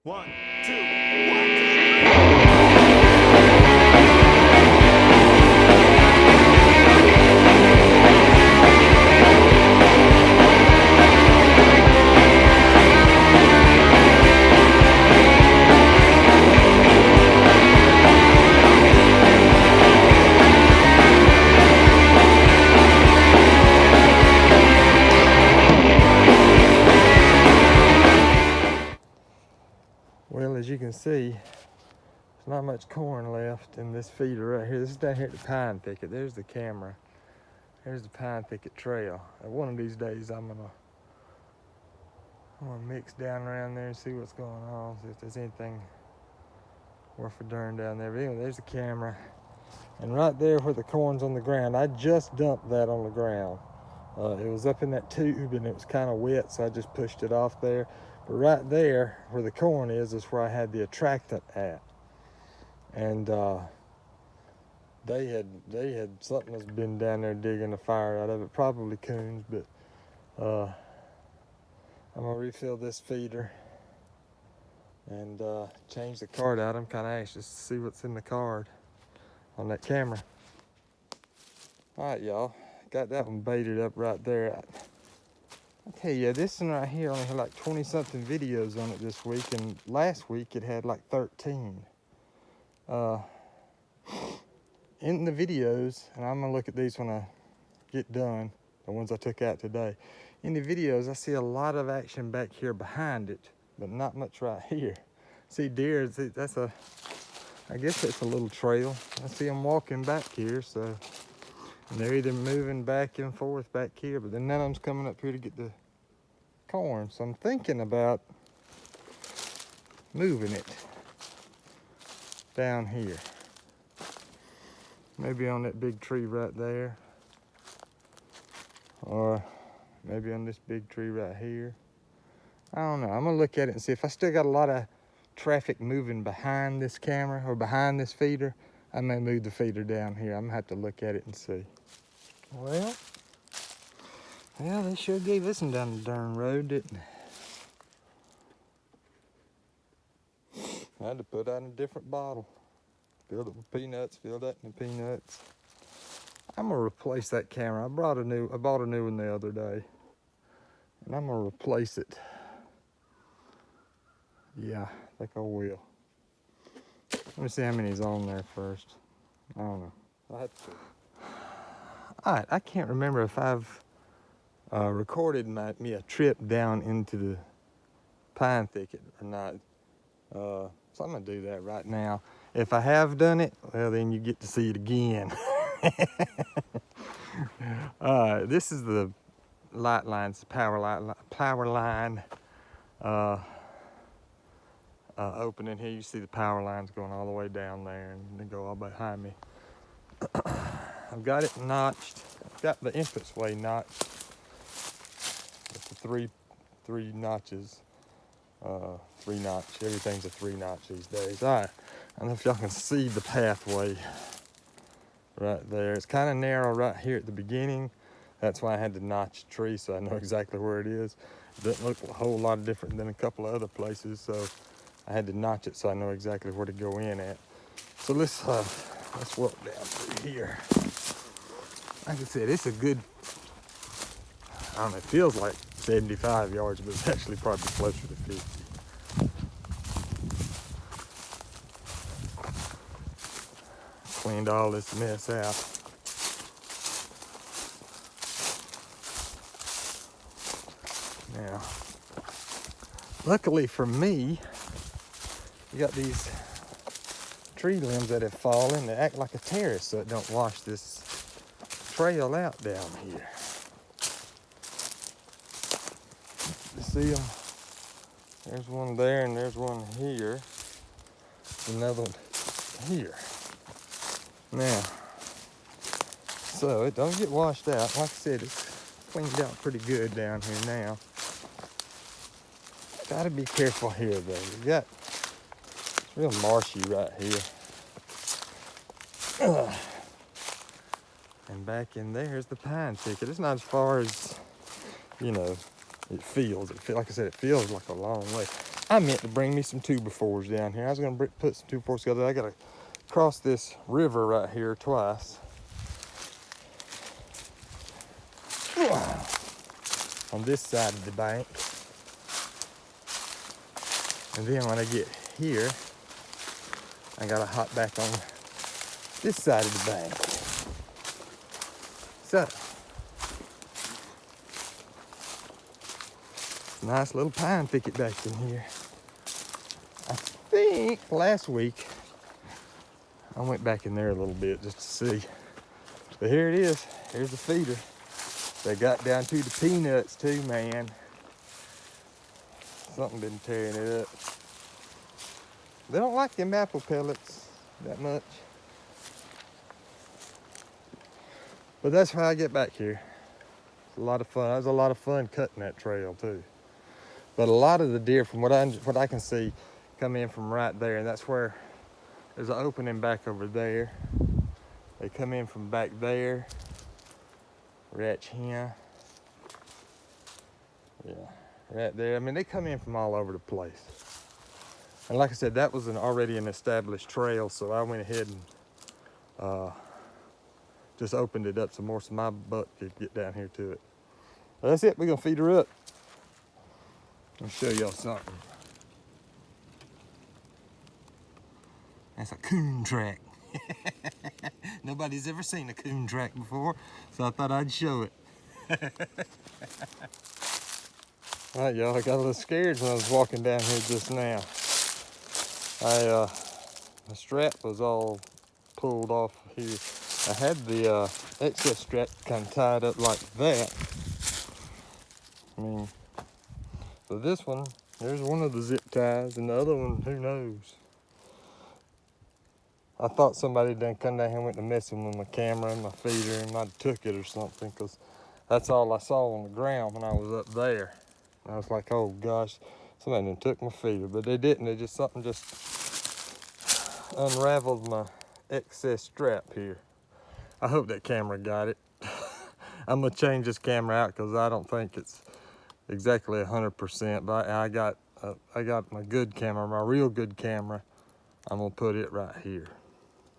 One, two, 1, 2, 3. Well, as you can see, there's not much corn left in this feeder right here. This is down here at the pine thicket. There's the camera. There's the pine thicket trail. And one of these days I'm gonna mix down around there and see what's going on, see if there's anything worth a darn down there. But anyway, there's the camera. And right there where the corn's on the ground, I just dumped that on the ground. It was up in that tube and it was kind of wet, so I just pushed it off there. But right there where the corn is where I had the attractant at. And they had something that's been down there digging the fire out of it, probably coons, but I'm gonna refill this feeder and change the card out. I'm kind of anxious to see what's in the card on that camera. All right, y'all, got that one baited up right there. Okay, yeah, this one right here only had like 20-something videos on it this week, and last week it had like 13. In the videos, and I'm gonna look at these when I get done, the ones I took out today. In the videos, I see a lot of action back here behind it, but not much right here. See deer, that's a, I guess that's a little trail. I see them walking back here, so, and they're either moving back and forth back here, but then none of them's coming up here to get the corn. So I'm thinking about moving it down here. Maybe on that big tree right there. Or maybe on this big tree right here. I don't know. I'm gonna look at it and see if I still got a lot of traffic moving behind this camera or behind this feeder. I may move the feeder down here. I'm gonna have to look at it and see. Well, they sure gave this one down the darn road, didn't they? I had to put out in a different bottle. Filled it with peanuts, filled that in the peanuts. I'm gonna replace that camera. I bought a new one the other day. And I'm gonna replace it. Yeah, I think I will. Let me see how many's on there first. I don't know. I have to. All right, I can't remember if I've recorded me a trip down into the pine thicket or not. So I'm gonna do that right now. If I have done it, well, then you get to see it again. This is the light lines, power line opening here. You see the power lines going all the way down there and they go all behind me. I've got it notched. I've got the entranceway notched with the three notches. 3-notch. Everything's a 3-notch these days. All right. I don't know if y'all can see the pathway right there. It's kind of narrow right here at the beginning. That's why I had to notch the tree so I know exactly where it is. It doesn't look a whole lot different than a couple of other places, so I had to notch it so I know exactly where to go in at. So let's walk down through here. Like I said, it's a good, I don't know, it feels like 75 yards, but it's actually probably closer to 50. Cleaned all this mess out. Now, luckily for me, you got these tree limbs that have fallen that act like a terrace so it don't wash this trail out down here. You see them? There's one there and there's one here. Another one here. Now, so it don't get washed out. Like I said, it's cleaned out pretty good down here now. Gotta be careful here though. It's real marshy right here. And back in there's the pine thicket. It's not as far as, it feels. Like I said, it feels like a long way. I meant to bring me some 2x4s down here. I was gonna put some 2x4s together. I gotta cross this river right here twice. On this side of the bank. And then when I get here, I gotta hop back on this side of the bank. So, nice little pine thicket back in here. I think last week I went back in there a little bit just to see. But here it is. Here's the feeder. They got down to the peanuts too, man. Something been tearing it up. They don't like them apple pellets that much. But that's how I get back here. It's a lot of fun. It was a lot of fun cutting that trail too. But a lot of the deer, from what I can see, come in from right there, and that's where there's an opening back over there. They come in from back there. Right here. Yeah, right there. I mean, they come in from all over the place. And like I said, that was already an established trail, so I went ahead and just opened it up some more so my buck could get down here to it. Well, that's it. We're gonna feed her up. I'll show y'all something. That's a coon track. Nobody's ever seen a coon track before, so I thought I'd show it. All right, y'all, I got a little scared when I was walking down here just now. The strap was all pulled off here. I had the excess strap kind of tied up like that. I mean, so this one, there's one of the zip ties, and the other one, who knows? I thought somebody done come down here and went to messing with my camera and my feeder and might have took it or something, because that's all I saw on the ground when I was up there. And I was like, oh gosh, somebody done took my feeder, but they didn't. They just, something just unraveled my excess strap here. I hope that camera got it. I'm gonna change this camera out because I don't think it's exactly 100%, but I got my good camera, my real good camera. I'm gonna put it right here.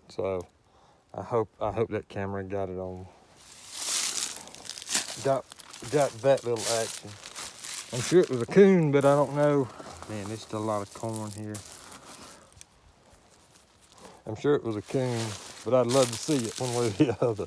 So I hope that camera got it on. Got that little action. I'm sure it was a coon, but I don't know. Man, there's still a lot of corn here. I'm sure it was a coon, but I'd love to see it one way or the other.